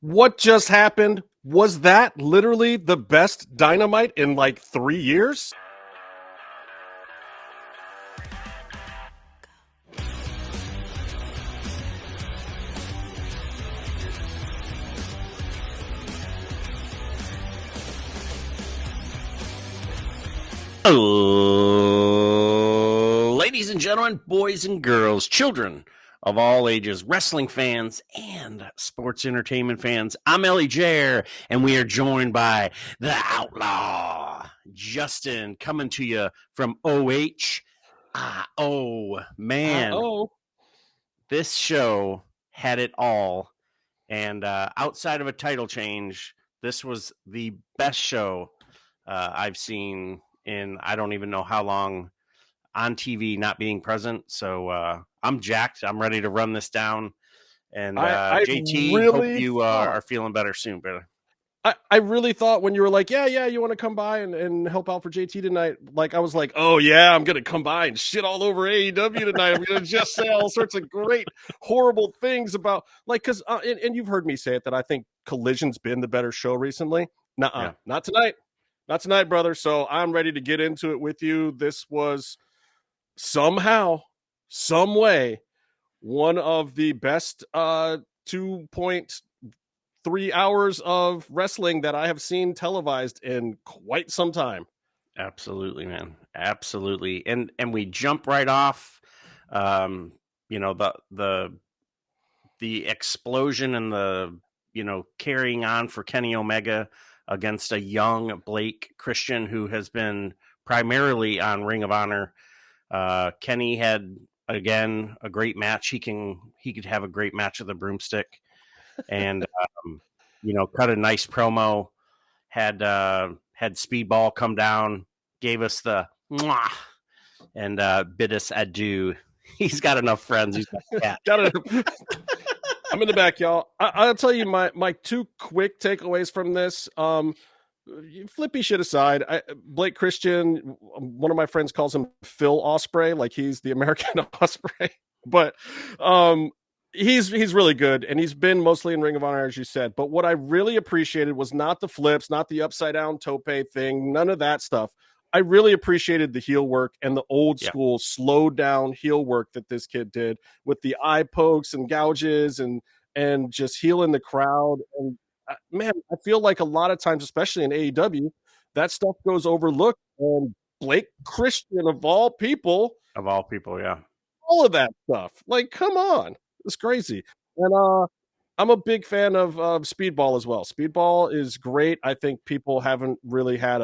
What just happened? Was that literally the best Dynamite in like 3 years? Hello, ladies and gentlemen, boys and girls, children of all ages, wrestling fans and sports entertainment fans. I'm Ellie Jair, and we are joined by the Outlaw, Justin, coming to you from OH. Oh, man, Oh, this show had it all. And outside of a title change, this was the best show I've seen in I don't even know how long on TV, not being present. So I'm jacked. I'm ready to run this down. And I JT, hope really you thought are feeling better soon, brother. I really thought when you were like, yeah, you want to come by and help out for JT tonight? Like, I was like, oh, yeah, I'm going to come by and shit all over AEW tonight. I'm going to just say all sorts of great, horrible things about, like, because, and you've heard me say it, that I think Collision's been the better show recently. Nuh-uh, Yeah. not tonight. Not tonight, brother. So I'm ready to get into it with you. This was somehow, some way, one of the best 2.3 hours of wrestling that I have seen televised in quite some time. Absolutely, man. Absolutely. And we jump right off you know, the explosion and the, carrying on for Kenny Omega against a young Blake Christian who has been primarily on Ring of Honor. Kenny had again a great match. He could have a great match with a broomstick, and cut a nice promo. Had Speedball come down, gave us the mwah, and bid us adieu. He's got enough friends. He's got a cat. Got it. I'm in the back, y'all. I'll tell you my two quick takeaways from this. Flippy shit aside, Blake Christian, one of my friends calls him Phil Ospreay, like he's the American Ospreay, but he's really good, and he's been mostly in Ring of Honor, as you said. But what I really appreciated was not the flips, not the upside down tope thing, none of that stuff. I really appreciated the heel work and the old school slowed down heel work that this kid did with the eye pokes and gouges and just healing the crowd. And man, I feel like a lot of times, especially in AEW, that stuff goes overlooked. And Blake Christian, of all people, Yeah. all of that stuff. Like, come on, it's crazy. And I'm a big fan of Speedball as well. Speedball is great. I think people haven't really had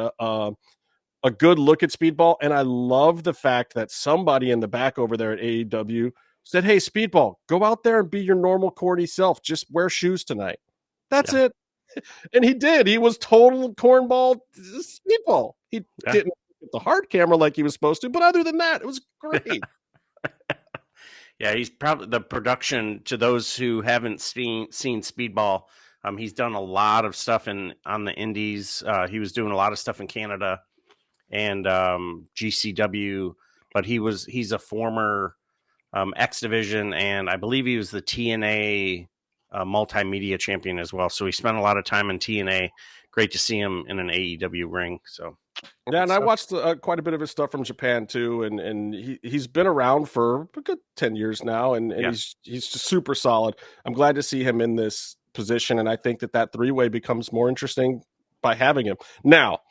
a good look at Speedball, and I love the fact that somebody in the back over there at AEW said, "Hey, Speedball, go out there and be your normal corny self. Just wear shoes tonight." That's it. And he did. He was total cornball Speedball. He didn't get the hard camera like he was supposed to, but other than that, it was great. Yeah, he's probably the production to those who haven't seen Speedball. He's done a lot of stuff on the indies. He was doing a lot of stuff in Canada and GCW, but he's a former X Division, and I believe he was the TNA multimedia champion as well. So he spent a lot of time in TNA. Great to see him in an AEW ring. So yeah, and I watched quite a bit of his stuff from Japan too, and he's been around for a good 10 years now, and he's just super solid. I'm glad to see him in this position, and I think that three-way becomes more interesting by having him. Now,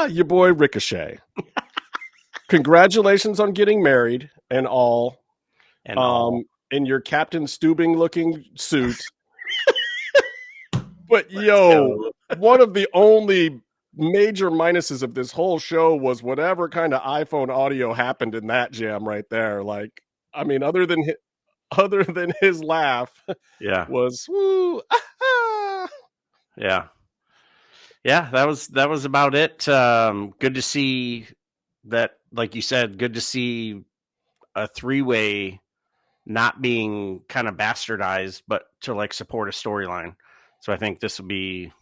your boy Ricochet. Congratulations on getting married and all. In your Captain Steubing looking suit. But one of the only major minuses of this whole show was whatever kind of iPhone audio happened in that jam right there. Like, I mean, other than his laugh, was woo, yeah, that was about it. Good to see that, like you said, good to see a three-way not being kind of bastardized, but to like support a storyline. So I think this will make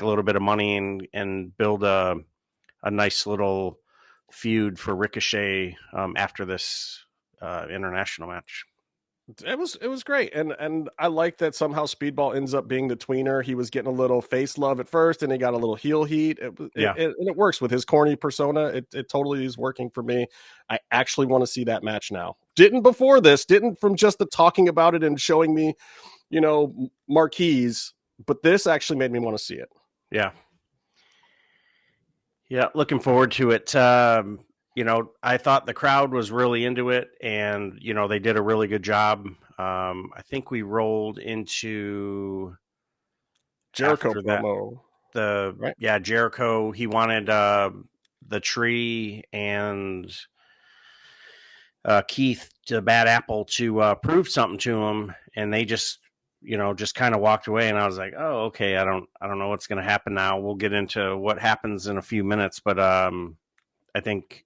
a little bit of money and build a nice little feud for Ricochet after this international match. It was great, and I like that somehow Speedball ends up being the tweener. He was getting a little face love at first, and he got a little heel heat. Yeah. And it works with his corny persona. It totally is working for me. I actually want to see that match now. Didn't before this. Didn't from just the talking about it and showing me, marquees. But this actually made me want to see it. Yeah. Yeah, looking forward to it. I thought the crowd was really into it, and they did a really good job. I think we rolled into Jericho after that promo, right? Jericho. He wanted the tree and Keith to Bad Apple to prove something to him, and they just just kind of walked away. And I was like, oh, okay, I don't know what's going to happen now. We'll get into what happens in a few minutes, but I think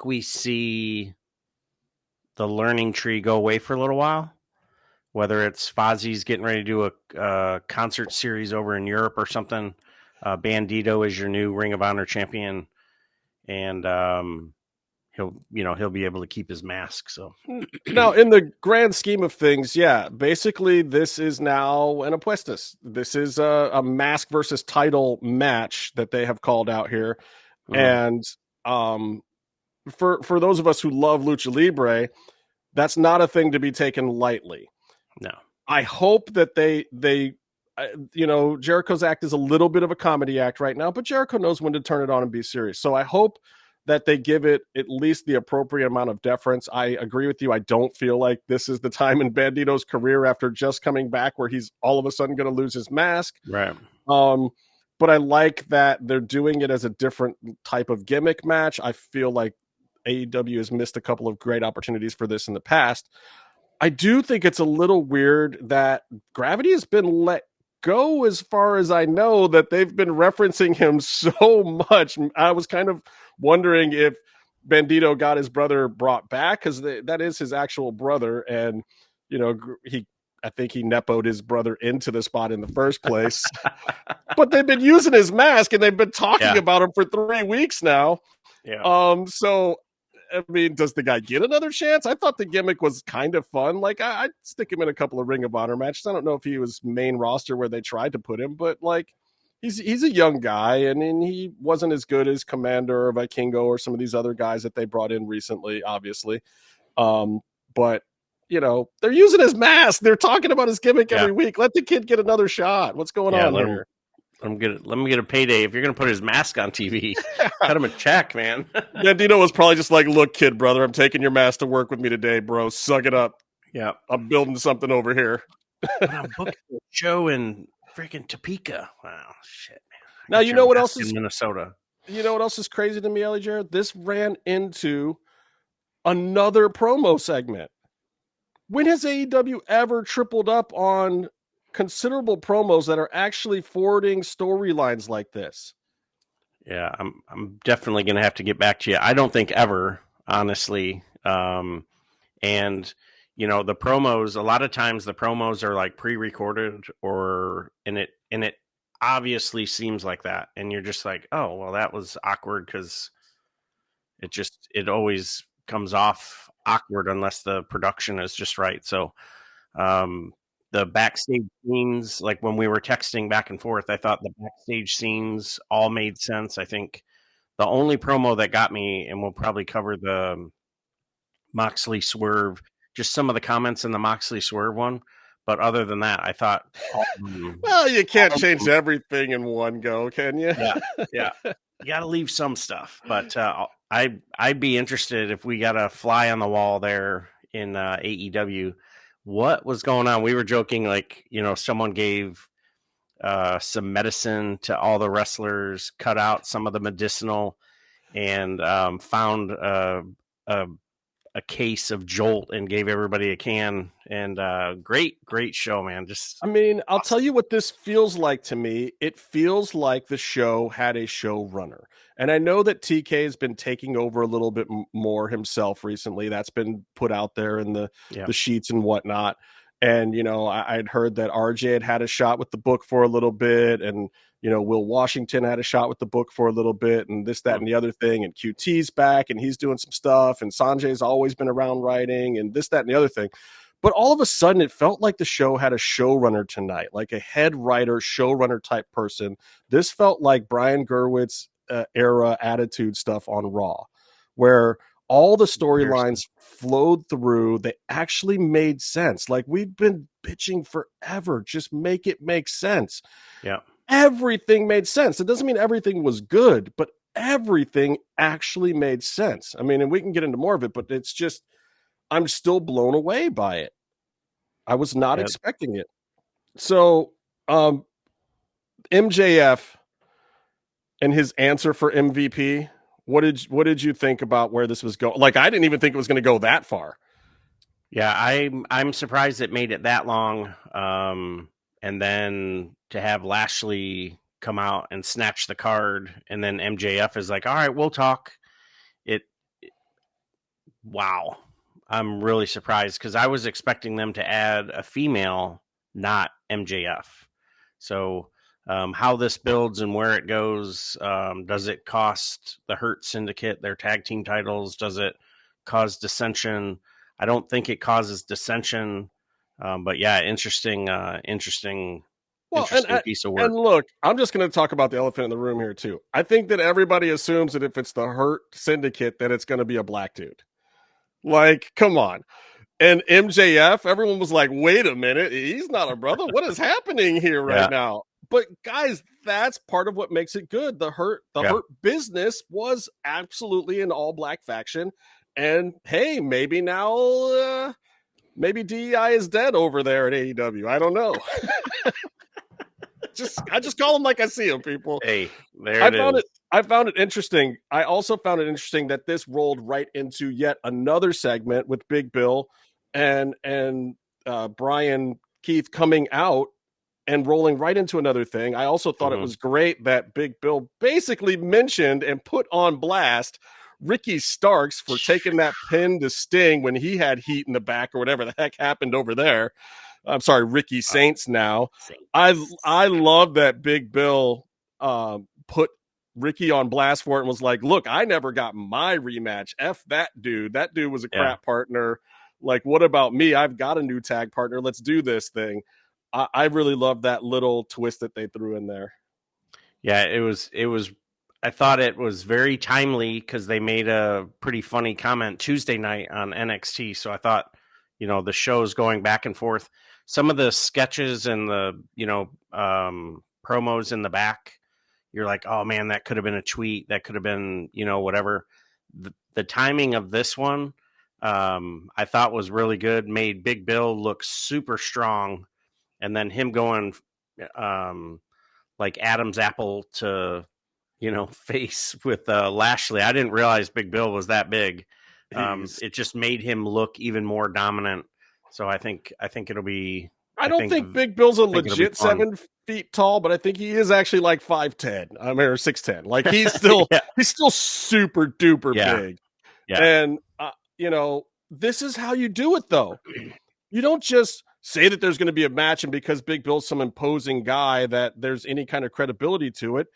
we see the learning tree go away for a little while. Whether it's Fozzie's getting ready to do a concert series over in Europe or something. Bandito is your new Ring of Honor champion, and he'll be able to keep his mask. So now, in the grand scheme of things, yeah, basically this is now an apuestas. This is a mask versus title match that they have called out here, and for those of us who love lucha libre, that's not a thing to be taken lightly. No, I hope that they Jericho's act is a little bit of a comedy act right now, but Jericho knows when to turn it on and be serious. So I hope that they give it at least the appropriate amount of deference. I agree with you. I don't feel like this is the time in Bandito's career after just coming back where he's all of a sudden going to lose his mask. right. But I like that they're doing it as a different type of gimmick match. I feel like AEW has missed a couple of great opportunities for this in the past. I do think it's a little weird that Gravity has been let go, as far as I know, that they've been referencing him so much. I was kind of wondering if Bandito got his brother brought back, because that is his actual brother, and I think he nepoed his brother into the spot in the first place. But they've been using his mask, and they've been talking about him for 3 weeks now. Yeah. So I mean, does the guy get another chance? I thought the gimmick was kind of fun. Like, I'd stick him in a couple of Ring of Honor matches. I don't know if he was main roster where they tried to put him, but like, he's a young guy, and he wasn't as good as Commander or Vikingo or some of these other guys that they brought in recently, obviously. But they're using his mask. They're talking about his gimmick every week. Let the kid get another shot. What's going on here? Let him get a payday. If you're going to put his mask on TV, cut him a check, man. Bandito was probably just like, look, kid, brother, I'm taking your mask to work with me today, bro. Suck it up. Yeah. I'm building something over here. But I'm booking a show in freaking Topeka. Wow, shit, man. Now, you know what else is in Minnesota? You know what else is crazy to me, Ellie Jared? This ran into another promo segment. When has AEW ever tripled up on considerable promos that are actually forwarding storylines like this? Yeah, I'm definitely going to have to get back to you. I don't think ever, honestly. And the promos, a lot of times the promos are like pre-recorded, and it obviously seems like that, and you're just like, oh, well, that was awkward, because it always comes off awkward unless the production is just right. So the backstage scenes, like when we were texting back and forth, I thought the backstage scenes all made sense. I think the only promo that got me, and we'll probably cover the Moxley Swerve, just some of the comments in the Moxley Swerve one. But other than that, I thought, well, you can't change everything in one go, can you? Yeah. You got to leave some stuff. But I'd be interested if we got a fly on the wall there in AEW. What was going on? We were joking, like, someone gave some medicine to all the wrestlers, cut out some of the medicinal, and found a case of Jolt and gave everybody a can. And great show, man. I'll tell you what this feels like to me. It feels like the show had a showrunner. And I know that TK has been taking over a little bit more himself recently. That's been put out there in the sheets and whatnot. And, I'd heard that RJ had a shot with the book for a little bit. And, Will Washington had a shot with the book for a little bit, and this, that, Hmm. and the other thing. And QT's back and he's doing some stuff. And Sanjay's always been around writing and this, that, and the other thing. But all of a sudden, it felt like the show had a showrunner tonight, like a head writer, showrunner type person. This felt like Brian Gerwitz era attitude stuff on Raw, where all the Interesting. storylines flowed through. They actually made sense. Like, we've been bitching forever. Just make it make sense. Yeah. Everything made sense. It doesn't mean everything was good, but everything actually made sense. I mean, and we can get into more of it, but it's just, I'm still blown away by it. I was not Yeah. expecting it. So, MJF and his answer for MVP. What did you think about where this was going? Like, I didn't even think it was going to go that far. Yeah, I'm surprised it made it that long. And then to have Lashley come out and snatch the card, and then MJF is like, "All right, we'll talk." It, wow, I'm really surprised because I was expecting them to add a female, not MJF. So, how this builds and where it goes, does it cost the Hurt Syndicate their tag team titles? Does it cause dissension? I don't think it causes dissension, but yeah, interesting Well, and piece of and work. look, I'm just going to talk about the elephant in the room here too. I think that everybody assumes that if it's the Hurt Syndicate, that it's going to be a black dude. Like, come on. And MJF, everyone was like, wait a minute, he's not a brother. What is happening here right Yeah, now? But guys, that's part of what makes it good. The yeah, Hurt business was absolutely an all black faction. And hey, maybe now, maybe DEI is dead over there at AEW. I don't know. I just call them like I see them, people. hey, there I it found is. it I found it interesting. I also found it interesting that this rolled right into yet another segment with Big Bill and Brian Keith coming out and rolling right into another thing. I also thought it Hmm. was great that Big Bill basically mentioned and put on blast Ricky Starks for taking that pin to Sting when he had heat in the back or whatever the heck happened over there. I'm sorry, Ricky Saints now. I Saints. love that Big Bill put Ricky on blast for it and was like, "Look, I never got my rematch. F that dude. That dude was a Yeah. crap partner. Like, what about me? I've got a new tag partner. Let's do this thing." I really love that little twist that they threw in there. Yeah, it was I thought it was very timely because they made a pretty funny comment Tuesday night on NXT. So I thought, the show's going back and forth. Some of the sketches and the, promos in the back, you're like, oh man, that could have been a tweet. That could have been, whatever. The timing of this one, I thought was really good. Made Big Bill look super strong. And then him going, um, like Adam's apple to face with Lashley. I didn't realize Big Bill was that big. He's It just made him look even more dominant. So I think it'll be I I don't think think Big Bill's a I think it'll be legit fun. 7 feet tall, but I think he is actually like 5'10. I mean, or 6'10. Like, he's still Yeah, he's still super duper yeah, big. yeah. And this is how you do it though. You don't just say that there's going to be a match and because Big Bill's some imposing guy that there's any kind of credibility to it.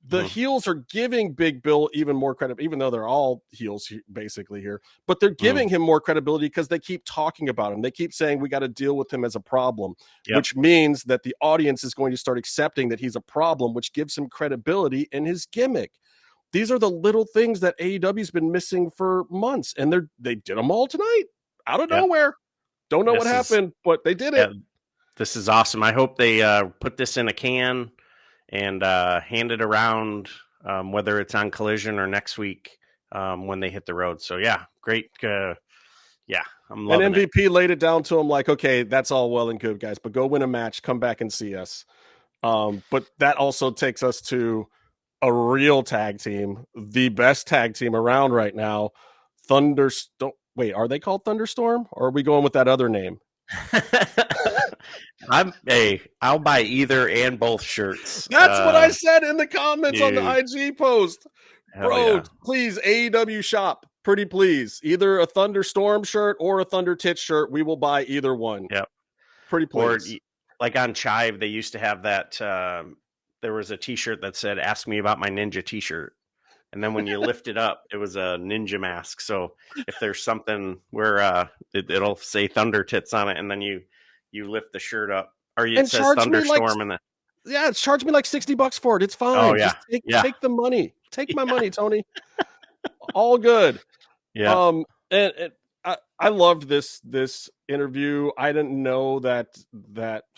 The Mhm. heels are giving Big Bill even more credit, even though they're all heels basically here, but they're Mhm. giving him more credibility because they keep talking about him. They keep saying we got to deal with him as a problem, Yep. which means that the audience is going to start accepting that he's a problem, which gives him credibility in his gimmick. These are the little things that AEW's been missing for months, and they did them all tonight out of Yep. nowhere. Don't know what This is happened, but they did yeah, it. this is awesome. I hope they put this in a can and hand it around, whether it's on Collision or next week when they hit the road. So yeah, great. Yeah, I'm And loving it. MVP laid it down to him like, okay, that's all well and good, guys, but go win a match, come back and see us. But that also takes us to a real tag team, the best tag team around right now, Thunderstorm. Wait, are they called Thunderstorm, or are we going with that other name? I'll buy either and both shirts. That's what I said in the comments on the Dude, IG post. hell Bro, yeah. please, AEW shop, pretty please. Either a Thunderstorm shirt or a Thunder Titch shirt. We will buy either one. Yep. Pretty Or please. like on Chive, they used to have that. There was a T-shirt that said "Ask me about my ninja T-shirt," and then when you lift it up, it was a ninja mask. So if there's something where it'll say Thunder Tits on it, and then you lift the shirt up, or it And says charge me like, Thunderstorm, and then yeah, charge me like $60 for it. It's oh fine. yeah, Just yeah, take the money. Take my yeah, money, Tony. All good. yeah, And I loved this interview. I didn't know that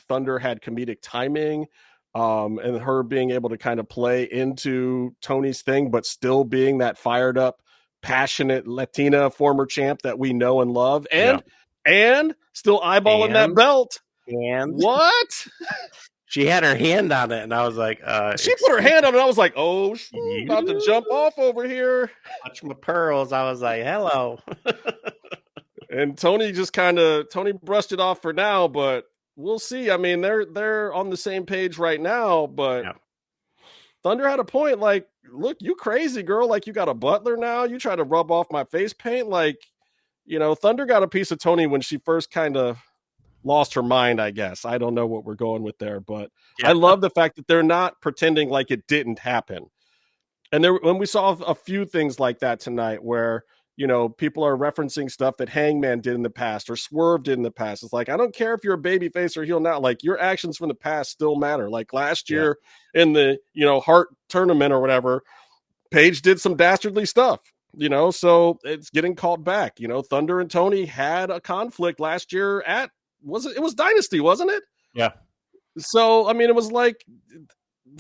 Thunder had comedic timing, and her being able to kind of play into Tony's thing, but still being that fired up, passionate Latina former champ that we know and love, yeah, and still eyeballing that and belt. and What? she had her hand on it, and I was like, She put her "Excuse hand on it. I was like, oh, about to jump you, off over here. touch my pearls." I was like, "Hello." And Tony brushed it off for now, but we'll see. I mean, they're on the same page right now, but Yeah, Thunder had a point. Like, look, you crazy girl. Like, you got a butler now. You try to rub off my face paint. Like, Thunder got a piece of Tony when she first kind of lost her mind, I guess. I don't know what we're going with there, but I yeah, love the fact that they're not pretending like it didn't happen. And when we saw a few things like that tonight where people are referencing stuff that Hangman did in the past or Swerve did in the past. It's like, I don't care if you're a baby face or heel now, like your actions from the past still matter. Like last yeah, year in the Hart tournament or whatever, Paige did some dastardly stuff, so it's getting called back. Thunder and Tony had a conflict last year at, it was Dynasty, wasn't it? yeah, So I mean, it was like,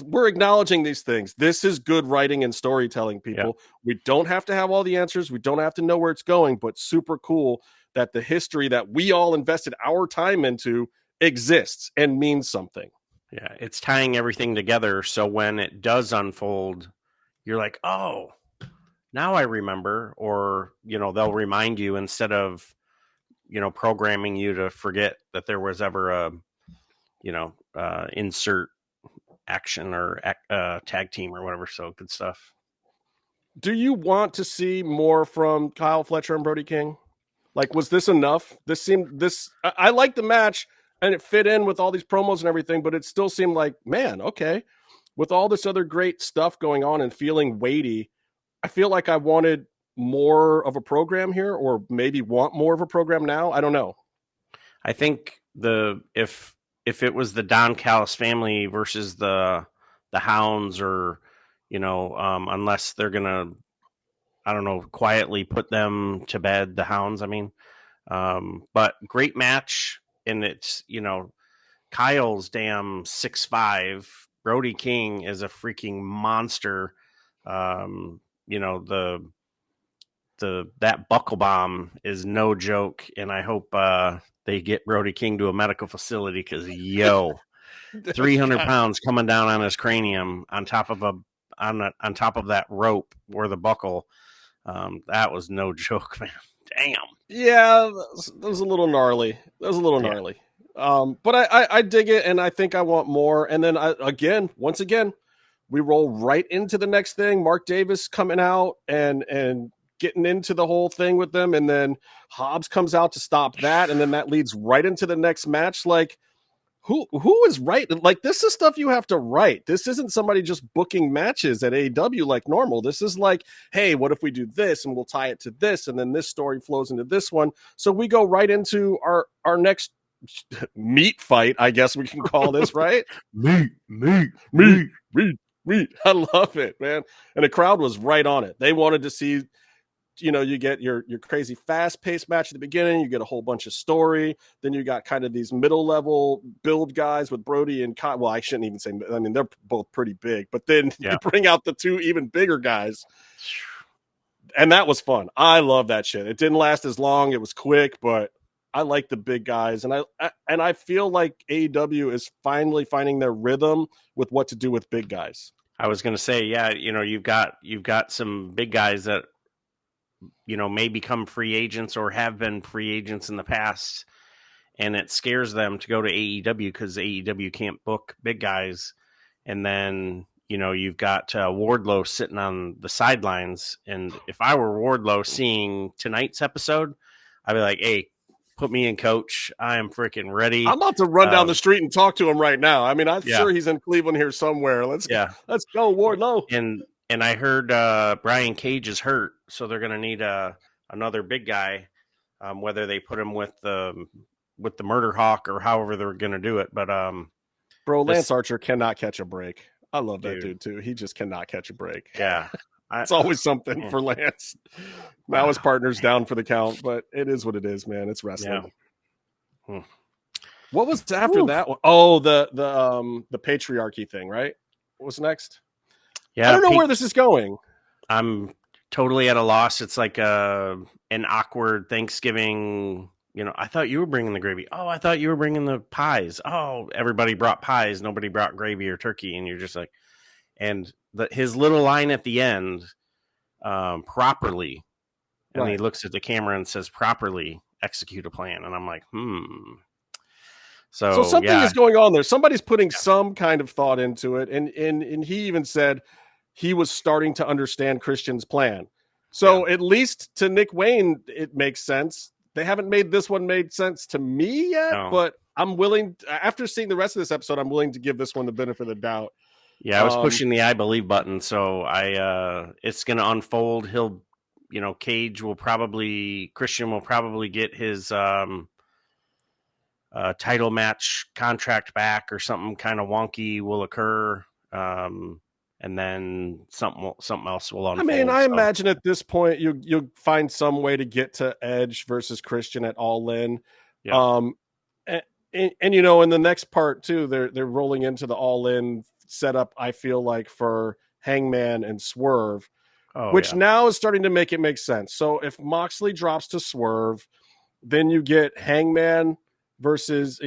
we're acknowledging these things. This is good writing and storytelling, yeah. people. We don't have to have all the answers. We don't have to know where it's going, but super cool that the history that we all invested our time into exists and means something. Yeah, it's tying everything together. So when it does unfold, you're like, oh, now I remember. Or, they'll remind you instead of, programming you to forget that there was ever a, insert action or tag team or whatever. So good stuff. Do you want to see more from Kyle Fletcher and Brody King? Like, was this enough? I like the match and it fit in with all these promos and everything, but it still seemed like, man, okay, with all this other great stuff going on and feeling weighty, I feel like I wanted more of a program here, or maybe want more of a program now. I don't know. I think if it was the Don Callis family versus the Hounds, or unless they're gonna, I don't know, quietly put them to bed, the Hounds. I mean, but great match, and it's Kyle's damn 6'5". Brody King is a freaking monster. That buckle bomb is no joke, and I hope they get Brody King to a medical facility, because 300 pounds coming down on his cranium on top of on top of that rope or the buckle, that was no joke, man. Damn. Yeah, that was a little gnarly. That was a little Yeah, gnarly. But I dig it, and I think I want more. And then once again, we roll right into the next thing. Mark Davis coming out and getting into the whole thing with them, and then Hobbs comes out to stop that, and then that leads right into the next match. Like, who is right? Like, this is stuff you have to write. This isn't somebody just booking matches at AEW like normal. This is like, hey, what if we do this and we'll tie it to this, and then this story flows into this one. So we go right into our next meat fight, I guess we can call this, right? meat, meat, meat, meat. meat, meat. I love it, man. And the crowd was right on it. They wanted to see, you get your crazy fast paced match at the beginning. You get a whole bunch of story. Then you got kind of these middle level build guys with Brody and Kyle. Well, I shouldn't even say, I mean, they're both pretty big, but then you Yeah, bring out the two even bigger guys. And that was fun. I love that shit. It didn't last as long. It was quick, but I like the big guys. And I feel like AEW is finally finding their rhythm with what to do with big guys. I was gonna say, yeah, you've got some big guys that may become free agents or have been free agents in the past, and it scares them to go to AEW because AEW can't book big guys. And then you've got Wardlow sitting on the sidelines, and if I were Wardlow seeing tonight's episode, I'd be like, hey, Put me in, coach. I am freaking ready. I'm about to run down the street and talk to him right now. I mean, I'm sure he's in Cleveland here somewhere. Let's go, Wardlow. And I heard Brian Cage is hurt, so they're going to need another big guy. Whether they put him with the Murder Hawk or however they're going to do it, but bro, Lance Archer cannot catch a break. I love that dude too. He just cannot catch a break. Yeah, it's always something for Lance. Now his partner's down for the count, but it is what it is, man. It's wrestling. Yeah. What was after that one? Oh, the patriarchy thing, right? What was next? Yeah, I don't know where this is going. I'm totally at a loss. It's like an awkward Thanksgiving. You know, I thought you were bringing the gravy. Oh, I thought you were bringing the pies. Oh, everybody brought pies. Nobody brought gravy or turkey. And you're just like, and his little line at the end, properly. And he looks at the camera and says, properly execute a plan. And I'm like, So something is going on there. Somebody's putting some kind of thought into it. And he even said he was starting to understand Christian's plan. So at least to Nick Wayne, it makes sense. They haven't made this one made sense to me yet, but I'm willing, after seeing the rest of this episode, I'm willing to give this one the benefit of the doubt. Yeah, I was pushing the I believe button, so it's going to unfold. Christian will probably get his title match contract back, or something kind of wonky will occur. And then something else will unfold. I mean, I imagine at this point you'll find some way to get to Edge versus Christian at All In. Yeah. And in the next part too, they're rolling into the All In setup. I feel like for Hangman and Swerve, which now is starting to make it make sense. So if Moxley drops to Swerve, then you get Hangman versus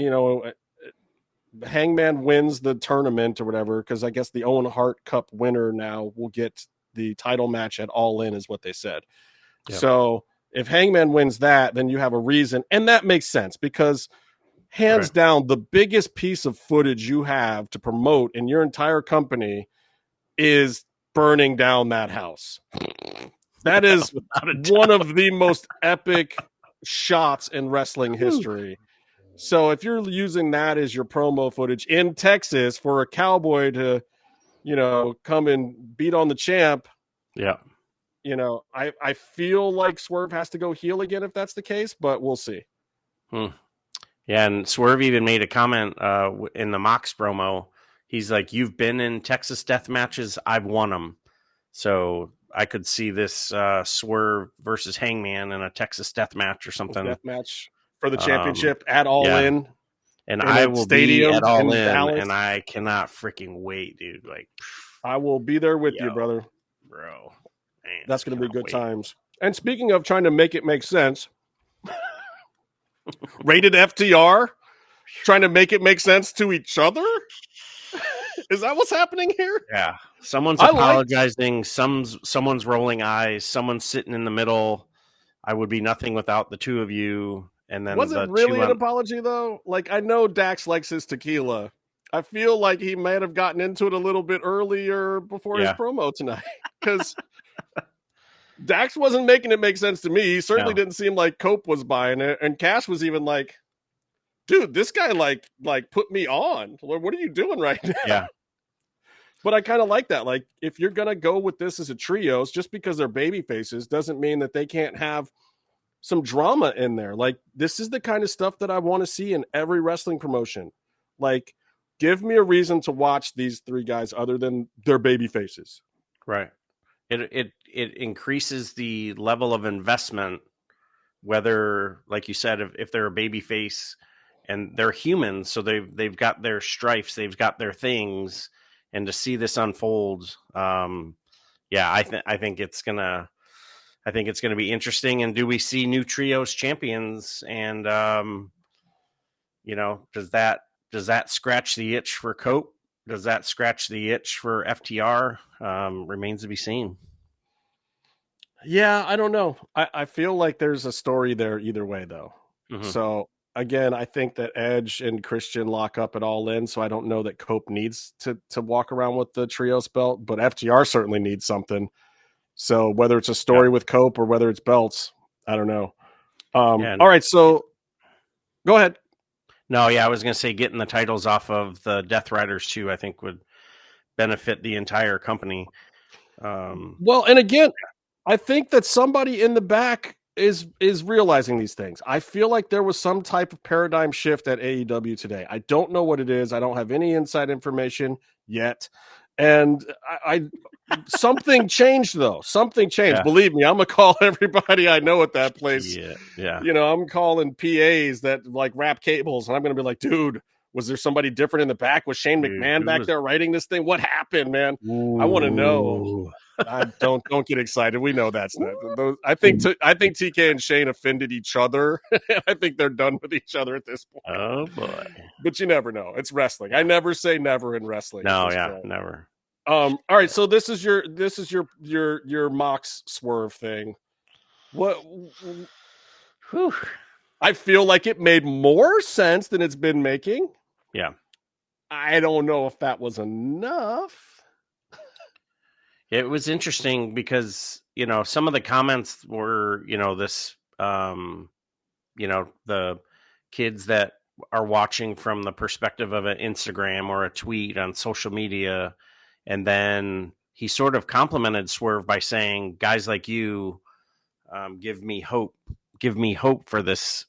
Hangman wins the tournament or whatever, because I guess the Owen Hart Cup winner now will get the title match at All In, is what they said. Yep. So if Hangman wins that, then you have a reason. And that makes sense, because hands down, the biggest piece of footage you have to promote in your entire company is burning down that house. That is one of the most epic shots in wrestling history. So if you're using that as your promo footage in Texas for a cowboy to, come and beat on the champ. Yeah. I feel like Swerve has to go heel again if that's the case, but we'll see. Yeah. And Swerve even made a comment in the Mox promo. He's like, you've been in Texas death matches. I've won them. So I could see this Swerve versus Hangman in a Texas death match or something. Death match for the championship at All In. And I will be at All In, and I cannot freaking wait, dude. Like, I will be there with you, brother. Bro. Man, that's going to be good times. And speaking of trying to make it make sense, rated FTR trying to make it make sense to each other? Is that what's happening here? Yeah. Someone's apologizing. Someone's rolling eyes. Someone's sitting in the middle. I would be nothing without the two of you. And then was it really an apology though? Like, I know Dax likes his tequila. I feel like he might have gotten into it a little bit earlier before his promo tonight, because Dax wasn't making it make sense to me. He certainly didn't seem like Cope was buying it, and Cash was even like, "Dude, this guy like put me on. What are you doing right now?" Yeah. But I kind of like that. Like, if you're gonna go with this as a trios, just because they're baby faces doesn't mean that they can't have some drama in there. Like, this is the kind of stuff that I want to see in every wrestling promotion. Like, give me a reason to watch these three guys other than their baby faces. Right. It increases the level of investment, whether, like you said, if they're a baby face and they're human, so they've got their strifes, they've got their things, and to see this unfold, I think it's gonna be interesting. And do we see new trios champions? And does that scratch the itch for Cope? Does that scratch the itch for FTR? Remains to be seen. Yeah, I don't know. I feel like there's a story there either way, though. Mm-hmm. So again, I think that Edge and Christian lock up at All In, so I don't know that Cope needs to walk around with the trios belt, but FTR certainly needs something. So whether it's a story with Cope or whether it's belts, I don't know. All right, so Go ahead. No, yeah, I was going to say getting the titles off of the Death Riders too, I think would benefit the entire company. Well, and again, I think that somebody in the back is realizing these things. I feel like there was some type of paradigm shift at AEW today. I don't know what it is. I don't have any inside information yet. And I something changed though. Something changed. Yeah, Believe me, I'm gonna call everybody I know at that place. yeah, yeah. I'm calling PAs that like wrap cables, and I'm gonna be like, dude, was there somebody different in the back? Was Shane Dude, McMahon who back was? there writing this thing? What happened, man? I want to know. Ooh, I don't get excited. We know that's not those. I think TK and Shane offended each other. I think they're done with each other at this point. oh boy. But you never know. It's wrestling. I Yeah. never say never in wrestling at No, this yeah, point. never. All right. So this is your Mox swerve thing. What? Whew. I feel like it made more sense than it's been making. Yeah. I don't know if that was enough. It was interesting because, some of the comments were, this, the kids that are watching from the perspective of an Instagram or a tweet on social media. And then he sort of complimented Swerve by saying, guys like you give me hope. Give me hope for this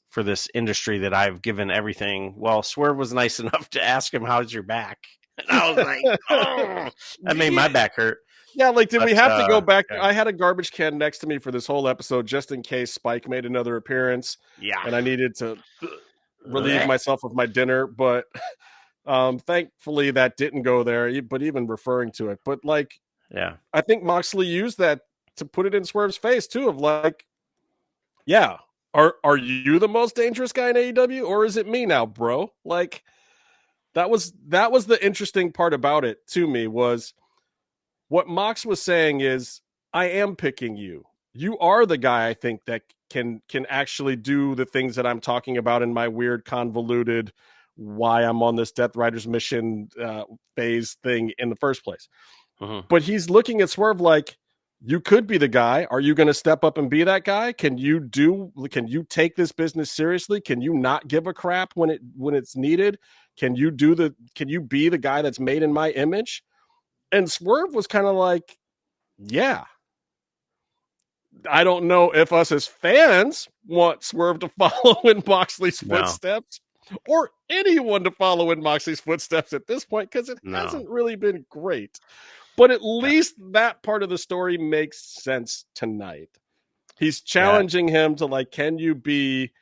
industry that I've given everything. Well, Swerve was nice enough to ask him, how's your back? And I was like, oh, that made my back hurt. Yeah, like, did But, we have to go back? yeah. I had a garbage can next to me for this whole episode just in case Spike made another appearance. Yeah. And I needed to relieve myself of my dinner. But thankfully that didn't go there, but even referring to it. But, like, Yeah. I think Moxley used that to put it in Swerve's face, too, of like, yeah, are you the most dangerous guy in AEW? Or is it me now, bro? Like, that was the interesting part about it to me was what Mox was saying is, I am picking you. You are the guy I think that can actually do the things that I'm talking about in my weird, convoluted, why I'm on this Death Riders mission phase thing in the first place. Mm-hmm. But he's looking at Swerve like, you could be the guy. Are you going to step up and be that guy? Can you take this business seriously? Can you not give a crap when it's needed? Can you be the guy that's made in my image? And Swerve was kind of like, yeah. I don't know if us as fans want Swerve to follow in Moxley's footsteps or anyone to follow in Moxley's footsteps at this point, because it hasn't really been great. But at least that part of the story makes sense tonight. He's challenging him to, like, can you be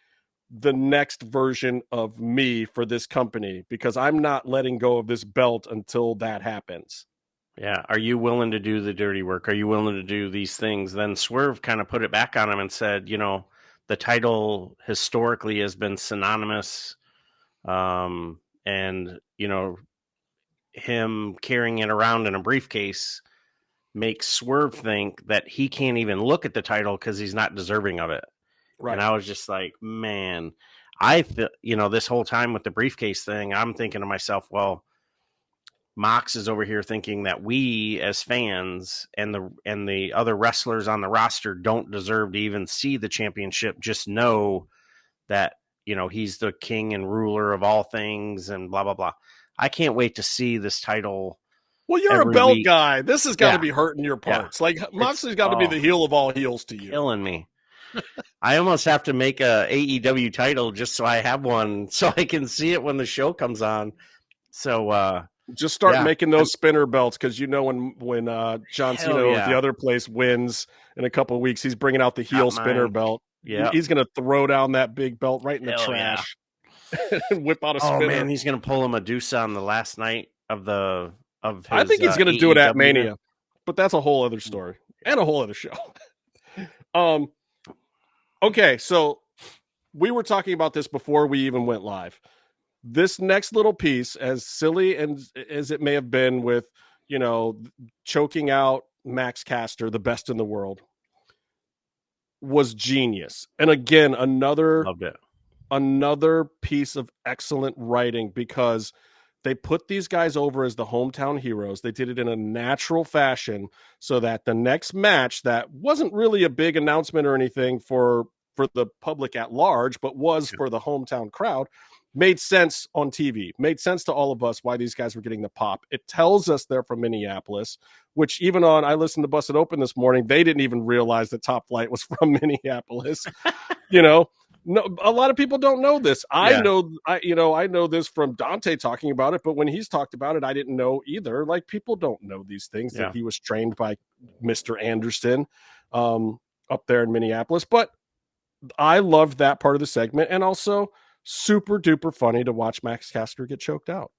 the next version of me for this company? Because I'm not letting go of this belt until that happens. Yeah. Are you willing to do the dirty work? Are you willing to do these things? Then Swerve kind of put it back on him and said, the title historically has been synonymous. And, him carrying it around in a briefcase makes Swerve think that he can't even look at the title because he's not deserving of it. Right. And I was just like, man, this whole time with the briefcase thing, I'm thinking to myself, well, Mox is over here thinking that we as fans and the other wrestlers on the roster don't deserve to even see the championship. Just know that, he's the king and ruler of all things and blah, blah, blah. I can't wait to see this title. Well, you're a belt guy. This has got to be hurting your parts. Yeah. Like, Moxley's got to be the heel of all heels to you. Killing me. I almost have to make a AEW title just so I have one so I can see it when the show comes on. So just start making those spinner belts, because when John Cena at the other place wins in a couple of weeks, he's bringing out the heel spinner belt. Yeah, he's gonna throw down that big belt right in the trash and whip out a spinner. Oh man, he's gonna pull a Medusa on the last night of his. I think he's gonna do it at Mania, but that's a whole other story and a whole other show. Okay, so we were talking about this before we even went live. This next little piece, as silly and as it may have been with, choking out Max Caster, the best in the world, was genius. And again, another piece of excellent writing, because they put these guys over as the hometown heroes. They did it in a natural fashion so that the next match that wasn't really a big announcement or anything for for the public at large, but was for the hometown crowd, made sense on TV, made sense to all of us why these guys were getting the pop. It tells us they're from Minneapolis, which even on, I listened to Busted Open this morning, they didn't even realize that Top Flight was from Minneapolis. You know, no, a lot of people don't know this. I Yeah. know, I know this from Dante talking about it, but when he's talked about it, I didn't know either. Like, people don't know these things, that Yeah. he was trained by Mr. Anderson up there in Minneapolis. But I loved that part of the segment, and also super duper funny to watch Max Caster get choked out.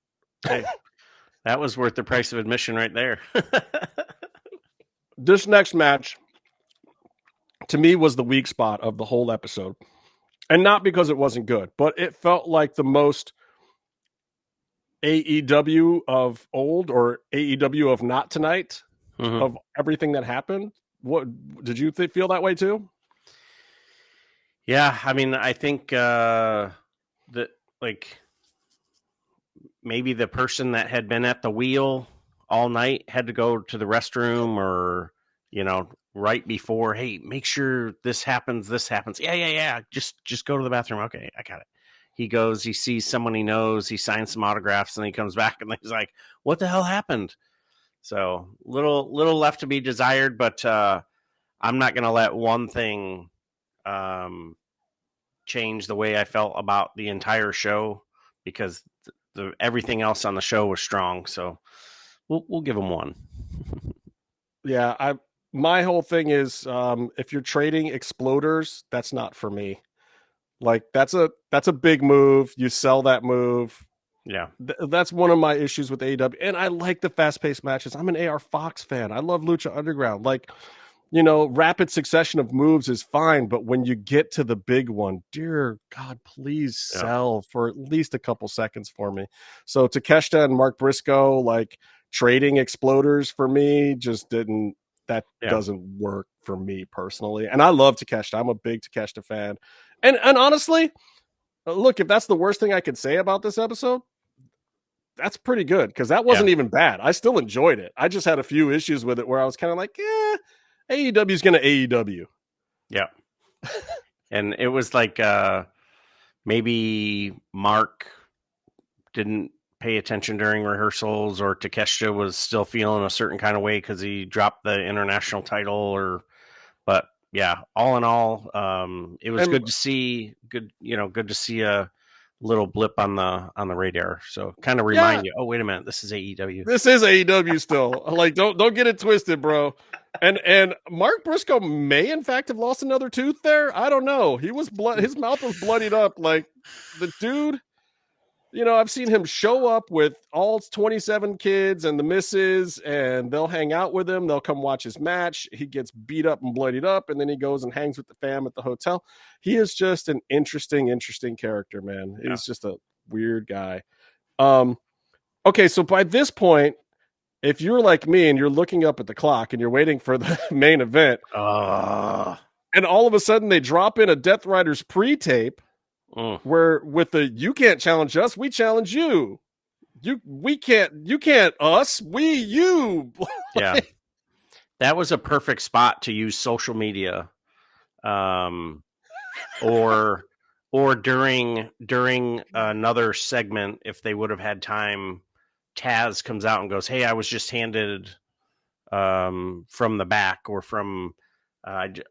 Hey, that was worth the price of admission right there. This next match, to me, was the weak spot of the whole episode. And not because it wasn't good, but it felt like the most AEW of old, or AEW of not tonight, of everything that happened. What did you feel that way too? Yeah, I mean, I think that, like, maybe the person that had been at the wheel all night had to go to the restroom, or, you know, right before, hey, make sure this happens. Yeah. Just go to the bathroom. Okay, I got it. He goes, he sees someone he knows, he signs some autographs, and he comes back and he's like, what the hell happened? So little left to be desired, but I'm not going to let one thing change the way I felt about the entire show, because everything else on the show was strong. So we'll give them one. Yeah, my whole thing is, if you're trading exploders, that's not for me. Like, that's a big move. You sell that move. Yeah. That's one of my issues with AEW. And I like the fast-paced matches. I'm an AR Fox fan. I love Lucha Underground. Like, rapid succession of moves is fine, but when you get to the big one, dear God, please sell for at least a couple seconds for me. So Takeshita and Mark Briscoe, like, trading exploders for me just doesn't work for me personally. And I love Takeshita. I'm a big Takeshita fan. And honestly, look, if that's the worst thing I could say about this episode, that's pretty good, because that wasn't even bad. I still enjoyed it. I just had a few issues with it where I was kind of like, AEW is going to AEW. Yeah. And it was like, maybe Mark didn't pay attention during rehearsals, or Takeshita was still feeling a certain kind of way because he dropped the international title, but yeah, all in all, it was good to see a little blip on the radar. So kind of remind you, oh, wait a minute, this is AEW. This is AEW still. Like, don't get it twisted, bro. And Mark Briscoe may in fact have lost another tooth there. I don't know. His mouth was bloodied up. Like, the dude, I've seen him show up with all 27 kids and the missus, and they'll hang out with him. They'll come watch his match. He gets beat up and bloodied up, and then he goes and hangs with the fam at the hotel. He is just an interesting character, man. Yeah. He's just a weird guy. Okay, so by this point, if you're like me and you're looking up at the clock and you're waiting for the main event, and all of a sudden they drop in a Death Riders pre-tape, where with the "you can't challenge us, we challenge you. You can't us, we you." Yeah. That was a perfect spot to use social media. Or during another segment, if they would have had time, Taz comes out and goes, "Hey, I was just handed from the back, or from Tony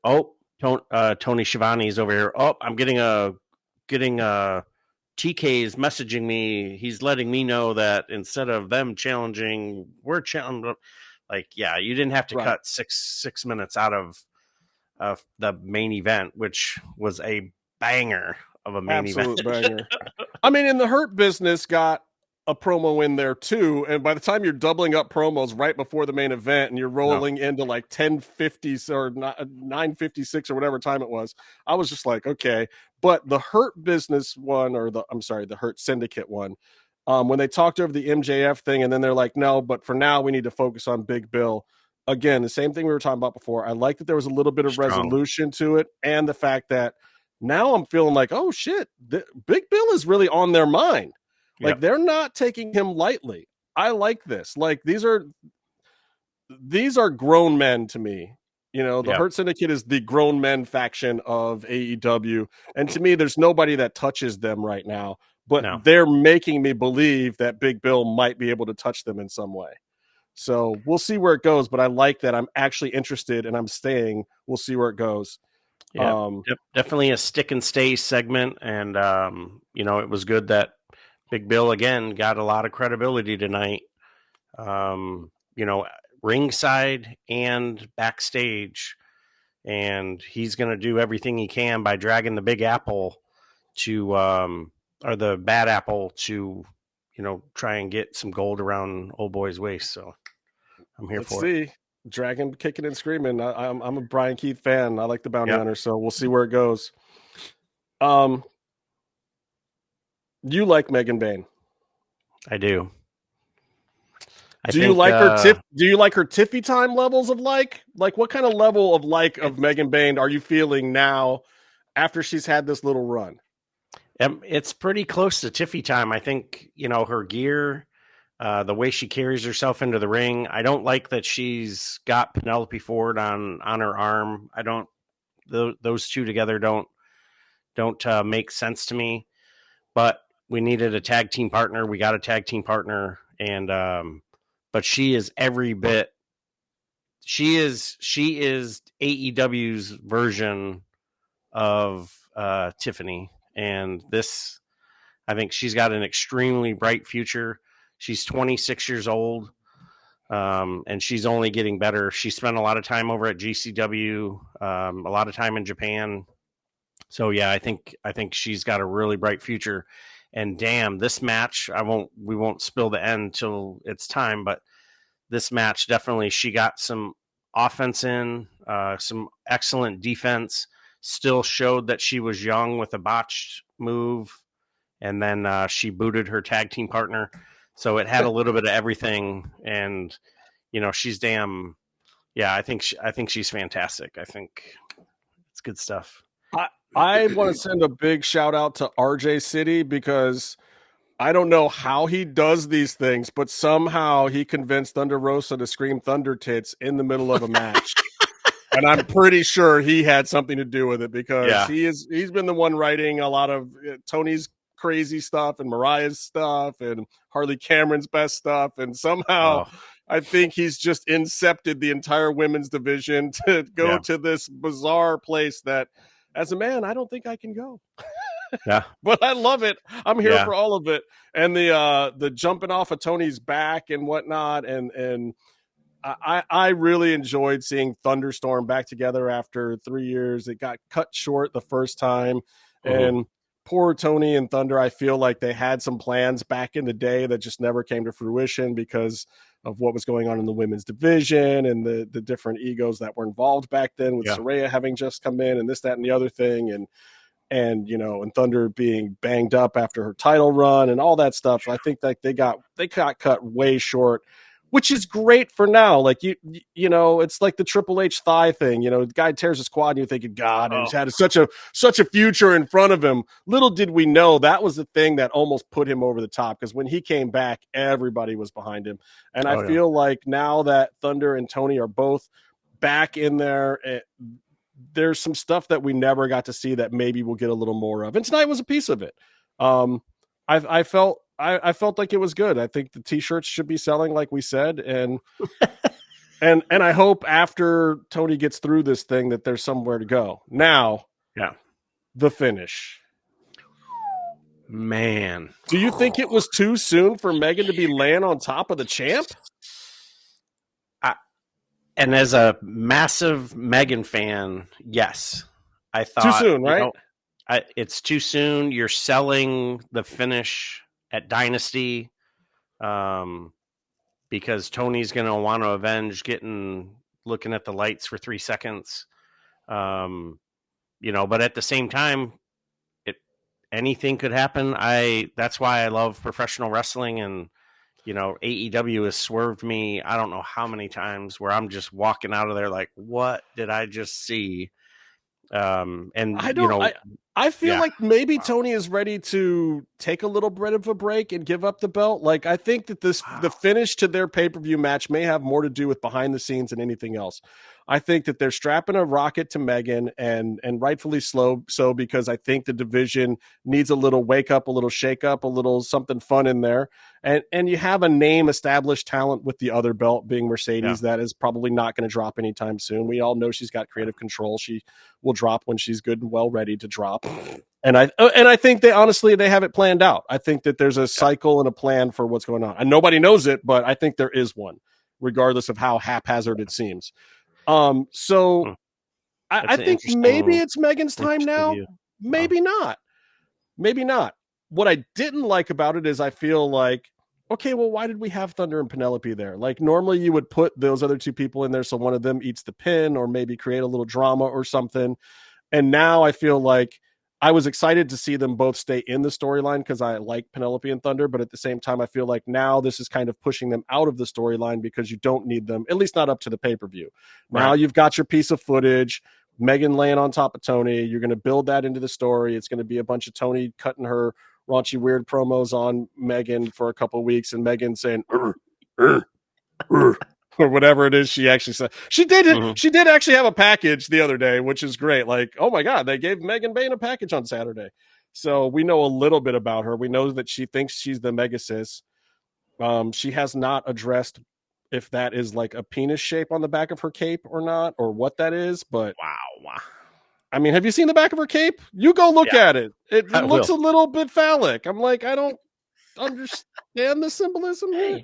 Schiavone's over here. Oh, I'm getting TK's messaging me. He's letting me know that instead of them challenging, we're challenging." Like, yeah, you didn't have to cut six minutes out of the main event, which was a banger of a main event. Banger. I mean, in the Hurt Business got a promo in there too, and by the time you're doubling up promos right before the main event and you're rolling into like 10:50 or 9:56 or whatever time it was, I was just like, okay. But the Hurt Business one, or the Hurt Syndicate one, when they talked over the MJF thing, and then they're like, no, but for now we need to focus on Big Bill. Again, the same thing we were talking about before. I like that there was a little bit of resolution to it, and the fact that now I'm feeling like, oh shit, Big Bill is really on their mind. Like, they're not taking him lightly. I like this. Like, these are grown men to me. You know, the Yeah. Hurt Syndicate is the grown men faction of AEW. And to me, there's nobody that touches them right now, but No. they're making me believe that Big Bill might be able to touch them in some way. So we'll see where it goes, but I like that I'm actually interested and I'm staying. We'll see where it goes. Yeah. Definitely a stick and stay segment. And, it was good that Big Bill, again, got a lot of credibility tonight. Um, you know, ringside and backstage. And he's going to do everything he can by dragging the Big Apple to, or the Bad Apple to, try and get some gold around old boy's waist. So I'm here Let's for it. see. Dragon kicking and screaming. I'm a Brian Keith fan. I like the Bounty Yeah, Hunter, so we'll see where it goes. Um, you like Megan Bain? I do. I Do you think like her tip? Do you like her Tiffy time levels of like? Like, what kind of level of like it, of Megan Bain are you feeling now after she's had this little run? it's pretty close to Tiffy time. I think, her gear, the way she carries herself into the ring. I don't like that she's got Penelope Ford on her arm. I don't. Those two together don't make sense to me. But we needed a tag team partner. We got a tag team partner, and but she is every bit. She is AEW's version of Tiffany, and this, I think she's got an extremely bright future. She's 26 years old, and she's only getting better. She spent a lot of time over at GCW, a lot of time in Japan. So yeah, I think she's got a really bright future. And damn, this match, we won't spill the end till it's time, but this match definitely, she got some offense in, some excellent defense. Still showed that she was young with a botched move, and then she booted her tag team partner. So it had a little bit of everything, and she's damn. Yeah, I think she's fantastic. I think it's good stuff. I want to send a big shout out to RJ City because I don't know how he does these things, but somehow he convinced Thunder Rosa to scream Thunder Tits in the middle of a match. And I'm pretty sure he had something to do with it because Yeah. he's been the one writing a lot of Tony's crazy stuff and Mariah's stuff and Harley Cameron's best stuff. And somehow Oh, I think he's just incepted the entire women's division to go yeah. to this bizarre place that as a man, I don't think I can go. Yeah. But I love it. I'm here Yeah. for all of it. And the jumping off of Tony's back and whatnot. And I really enjoyed seeing Thunderstorm back together after 3 years. It got cut short the first time. Mm-hmm. And poor Tony and Thunder, I feel like they had some plans back in the day that just never came to fruition because of what was going on in the women's division and the different egos that were involved back then with Yeah. Saraya having just come in and this, that, and the other thing. And and Thunder being banged up after her title run and all that stuff. I think that they got cut way short, which is great for now. Like it's like the Triple H thigh thing. The guy tears his quad and you're thinking, God, he's had such a future in front of him. Little did we know that was the thing that almost put him over the top because when he came back, everybody was behind him. And I Yeah. feel like now that Thunder and Tony are both back in there, there's some stuff that we never got to see that maybe we'll get a little more of. And tonight was a piece of it. I felt like it was good. I think the t-shirts should be selling like we said. And I hope after Tony gets through this thing that there's somewhere to go. Now, Yeah. the finish. Man. Do you think it was too soon for Megan to be laying on top of the champ? And as a massive Megan fan, yes. I thought Too soon, right? It's too soon. You're selling the finish at Dynasty, because Tony's going to want to avenge looking at the lights for 3 seconds. But at the same time, anything could happen. That's why I love professional wrestling, and AEW has swerved me I don't know how many times where I'm just walking out of there like, what did I just see? And I feel yeah. like maybe Tony is ready to take a little bit of a break and give up the belt. Like, I think that the finish to their pay-per-view match may have more to do with behind the scenes than anything else. I think that they're strapping a rocket to Megan, and rightfully so, because I think the division needs a little wake up, a little shake up, a little something fun in there. And you have a name established talent with the other belt being Mercedes that is probably not going to drop anytime soon. We all know she's got creative control. She will drop when she's good and well ready to drop. And I think they honestly they have it planned out. I think that there's a cycle and a plan for what's going on. And nobody knows it, but I think there is one, regardless of how haphazard it seems. So I think maybe it's Megan's time now. View. Maybe not. Maybe not. What I didn't like about it is I feel like, okay, well, why did we have Thunder and Penelope there? Like normally you would put those other two people in there so one of them eats the pin or maybe create a little drama or something. And now I feel like I was excited to see them both stay in the storyline because I like Penelope and Thunder, but at the same time, I feel like now this is kind of pushing them out of the storyline because you don't need them, at least not up to the pay-per-view. Now you've got your piece of footage, Megan laying on top of Tony. You're going to build that into the story. It's going to be a bunch of Tony cutting her raunchy, weird promos on Megan for a couple of weeks and Megan saying, or whatever it is she actually said. She did it. Mm-hmm. She did actually have a package the other day, which is great. Like, oh my God, they gave Megan Bain a package on Saturday. So we know a little bit about her. We know that she thinks she's the mega sis. She has not addressed if that is like a penis shape on the back of her cape or not, or what that is. But wow. I mean, have you seen the back of her cape? You go look at it. It looks a little bit phallic. I'm like, I don't understand the symbolism here,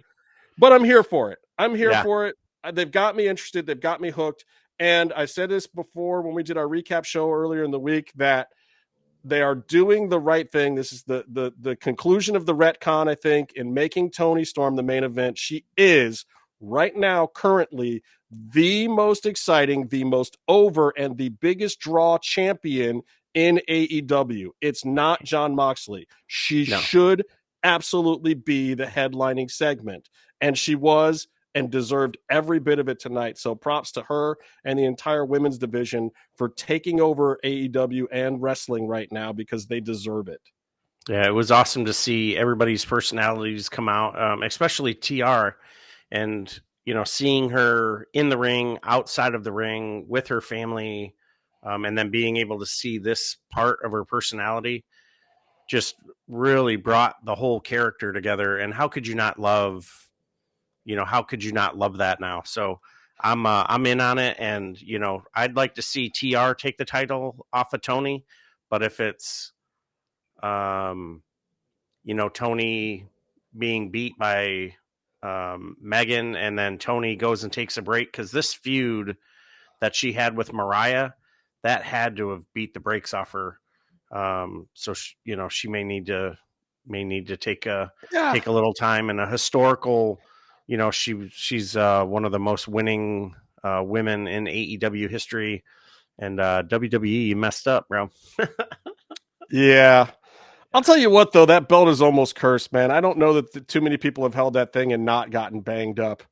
but I'm here for it. I'm here for it. They've got me interested. They've got me hooked. And I said this before when we did our recap show earlier in the week that they are doing the right thing. This is the conclusion of the retcon, I think, in making Toni Storm the main event. She is right now currently the most exciting, the most over, and the biggest draw champion in AEW. It's not Jon Moxley. She should absolutely be the headlining segment. And she was and deserved every bit of it tonight. So props to her and the entire women's division for taking over AEW and wrestling right now because they deserve it. Yeah, it was awesome to see everybody's personalities come out, especially TR. And, you know, seeing her in the ring, outside of the ring, with her family, and then being able to see this part of her personality just really brought the whole character together. And how could you not love that now? So I'm in on it. And, you know, I'd like to see TR take the title off of Toni, but if it's, you know, Toni being beat by Megan and then Toni goes and takes a break, because this feud that she had with Mariah, that had to have beat the brakes off her. So she may need to take a little time, and a historical, you know, she's one of the most winning women in AEW history, and WWE, you messed up, bro. Yeah. I'll tell you what, though, that belt is almost cursed, man. I don't know that too many people have held that thing and not gotten banged up.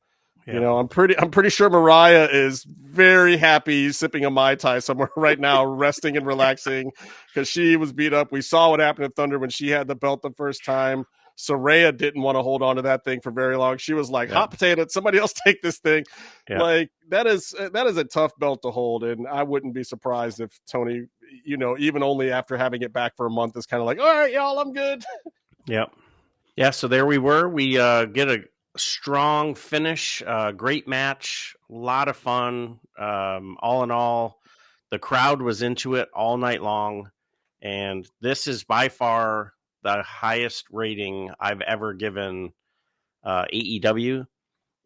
Yeah. You know, I'm pretty sure Mariah is very happy sipping a Mai Tai somewhere right now, resting and relaxing, because she was beat up. We saw what happened to Thunder when she had the belt the first time. Saraya didn't want to hold on to that thing for very long. She was like, hot potato, somebody else take this thing. Yeah. Like, that is a tough belt to hold, and I wouldn't be surprised if Toni, you know, even only after having it back for a month, is kind of like, all right, y'all, I'm good. Yep. Yeah, so there we were. We get a strong finish, great match, a lot of fun. All in all, the crowd was into it all night long, and this is by far the highest rating I've ever given AEW,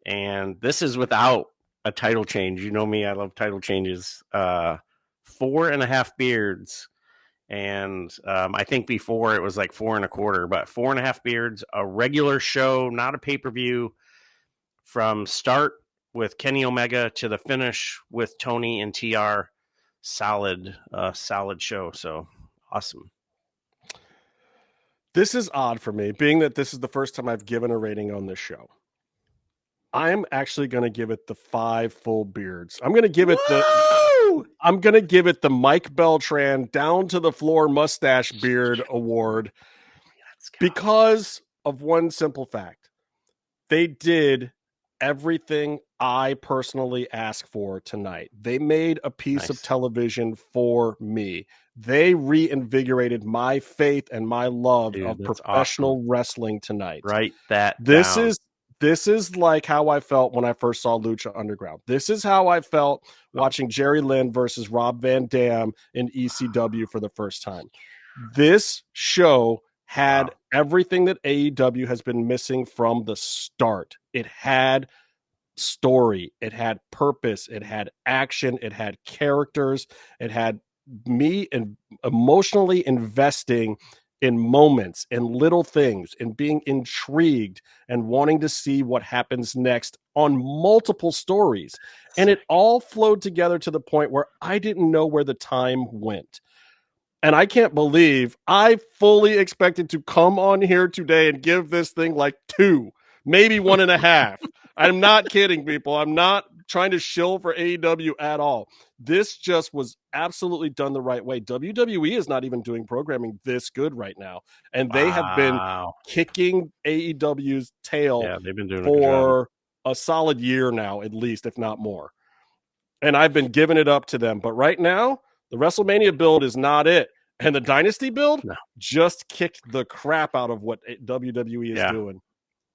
and this is without a title change. You know me, I love title changes. 4.5 beards. And I think before it was like 4.25, but 4.5 beards, a regular show, not a pay-per-view, from start with Kenny Omega to the finish with Toni and TR. Solid show. So awesome. This is odd for me, being that this is the first time I've given a rating on this show. I'm actually going to give it the 5 full beards. I'm going to give it the Mike Beltran down to the floor mustache beard award because of one simple fact. They did everything I personally asked for tonight. They made a piece of Nice. television for me. They reinvigorated my faith and my love Dude, of that's awesome. professional wrestling tonight. Write that This down. is this is like how I felt when I first saw Lucha Underground. This is how I felt watching Jerry Lynn versus Rob Van Dam in ECW for the first time. This show had Wow. everything that AEW has been missing from the start. It had story, it had purpose, it had action, it had characters, it had me and emotionally investing in moments and little things and being intrigued and wanting to see what happens next on multiple stories. And it Sick. all flowed together to the point where I didn't know where the time went. And I can't believe I fully expected to come on here today and give this thing like 2, maybe 1.5. I'm not kidding, people. I'm not trying to shill for AEW at all. This just was absolutely done the right way. WWE is not even doing programming this good right now. And they have been Wow. kicking AEW's tail Yeah, they've been doing a good job. for a solid year now, at least, if not more. And I've been giving it up to them. But right now, the WrestleMania build is not it. And the Dynasty build No. just kicked the crap out of what WWE is Yeah. doing.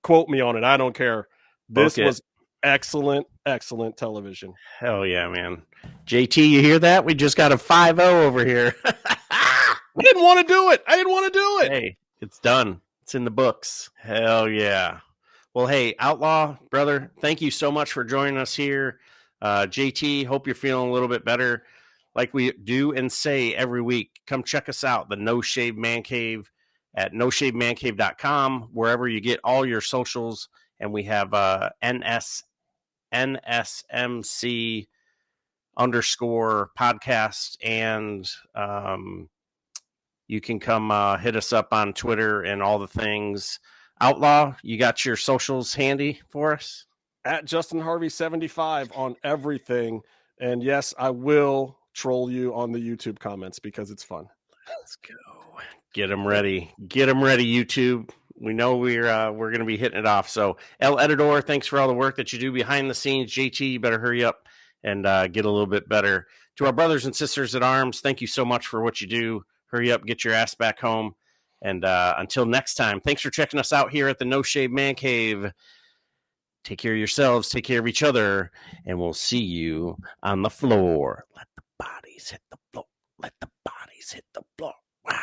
Quote me on it. I don't care. Book This it. was excellent, excellent television. Hell yeah, man. JT, you hear that? We just got a 5-0 over here. I didn't want to do it. I didn't want to do it. Hey, it's done. It's in the books. Hell yeah. Well, hey, Outlaw, brother, thank you so much for joining us here. JT, hope you're feeling a little bit better. Like we do and say every week, come check us out, the No Shave Man Cave at noshavemancave.com, wherever you get all your socials. And we have NSMC _ podcast, and you can come hit us up on Twitter and all the things. Outlaw, you got your socials handy for us? At Justin Harvey 75 on everything. And yes, I will troll you on the YouTube comments because it's fun. Let's go. Get them ready. Get them ready, YouTube. We know we're going to be hitting it off. So, El Edidor, thanks for all the work that you do behind the scenes. JT, you better hurry up and get a little bit better. To our brothers and sisters at arms, thank you so much for what you do. Hurry up, get your ass back home. And until next time, thanks for checking us out here at the No Shave Man Cave. Take care of yourselves, take care of each other, and we'll see you on the floor. Let the bodies hit the floor. Let the bodies hit the floor. Wow.